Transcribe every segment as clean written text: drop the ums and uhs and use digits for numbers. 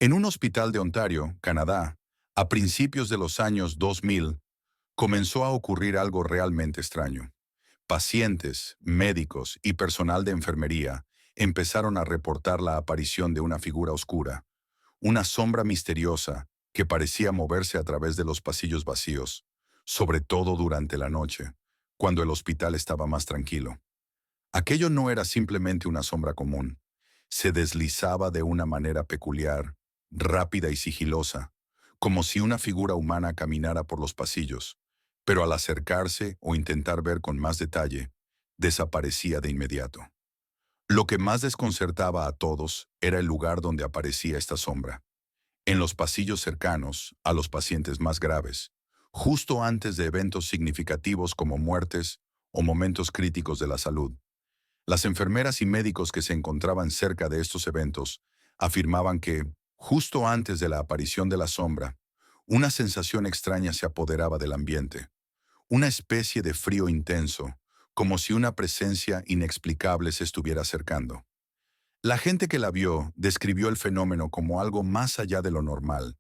En un hospital de Ontario, Canadá, a principios de los años 2000, comenzó a ocurrir algo realmente extraño. Pacientes, médicos y personal de enfermería empezaron a reportar la aparición de una figura oscura, una sombra misteriosa que parecía moverse a través de los pasillos vacíos, sobre todo durante la noche, cuando el hospital estaba más tranquilo. Aquello no era simplemente una sombra común. Se deslizaba de una manera peculiar, rápida y sigilosa, como si una figura humana caminara por los pasillos, pero al acercarse o intentar ver con más detalle, desaparecía de inmediato. Lo que más desconcertaba a todos era el lugar donde aparecía esta sombra, en los pasillos cercanos a los pacientes más graves, justo antes de eventos significativos como muertes o momentos críticos de la salud. Las enfermeras y médicos que se encontraban cerca de estos eventos afirmaban que, justo antes de la aparición de la sombra, una sensación extraña se apoderaba del ambiente, una especie de frío intenso, como si una presencia inexplicable se estuviera acercando. La gente que la vio describió el fenómeno como algo más allá de lo normal,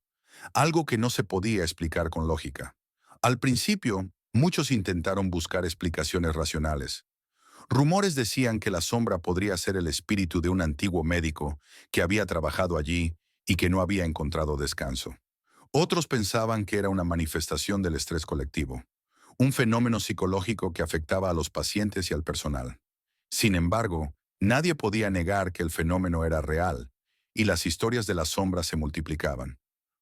algo que no se podía explicar con lógica. Al principio, muchos intentaron buscar explicaciones racionales. Rumores decían que la sombra podría ser el espíritu de un antiguo médico que había trabajado allí y que no había encontrado descanso. Otros pensaban que era una manifestación del estrés colectivo, un fenómeno psicológico que afectaba a los pacientes y al personal. Sin embargo, nadie podía negar que el fenómeno era real, y las historias de la sombra se multiplicaban.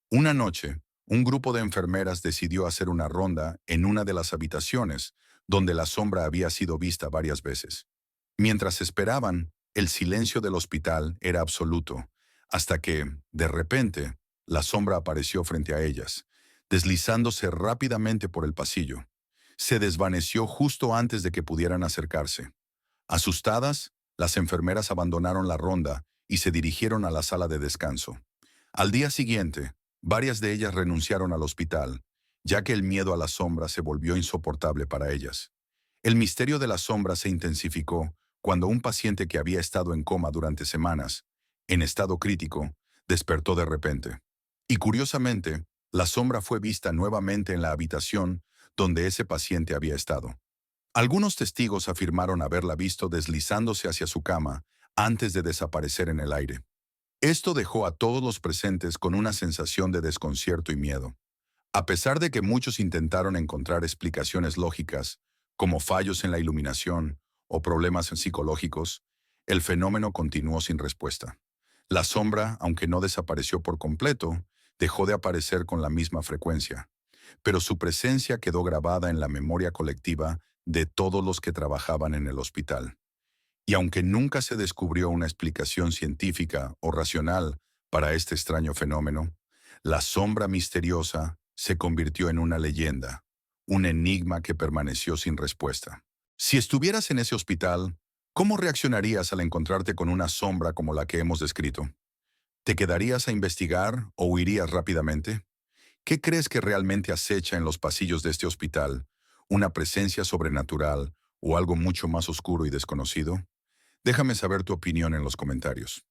Una noche, un grupo de enfermeras decidió hacer una ronda en una de las habitaciones donde la sombra había sido vista varias veces. Mientras esperaban, el silencio del hospital era absoluto, hasta que, de repente, la sombra apareció frente a ellas, deslizándose rápidamente por el pasillo. Se desvaneció justo antes de que pudieran acercarse. Asustadas, las enfermeras abandonaron la ronda y se dirigieron a la sala de descanso. Al día siguiente, varias de ellas renunciaron al hospital, ya que el miedo a la sombra se volvió insoportable para ellas. El misterio de la sombra se intensificó cuando un paciente que había estado en coma durante semanas, en estado crítico, despertó de repente. Y curiosamente, la sombra fue vista nuevamente en la habitación donde ese paciente había estado. Algunos testigos afirmaron haberla visto deslizándose hacia su cama antes de desaparecer en el aire. Esto dejó a todos los presentes con una sensación de desconcierto y miedo. A pesar de que muchos intentaron encontrar explicaciones lógicas, como fallos en la iluminación o problemas psicológicos, el fenómeno continuó sin respuesta. La sombra, aunque no desapareció por completo, dejó de aparecer con la misma frecuencia, pero su presencia quedó grabada en la memoria colectiva de todos los que trabajaban en el hospital. Y aunque nunca se descubrió una explicación científica o racional para este extraño fenómeno, la sombra misteriosa se convirtió en una leyenda, un enigma que permaneció sin respuesta. Si estuvieras en ese hospital, ¿cómo reaccionarías al encontrarte con una sombra como la que hemos descrito? ¿Te quedarías a investigar o huirías rápidamente? ¿Qué crees que realmente acecha en los pasillos de este hospital? ¿Una presencia sobrenatural o algo mucho más oscuro y desconocido? Déjame saber tu opinión en los comentarios.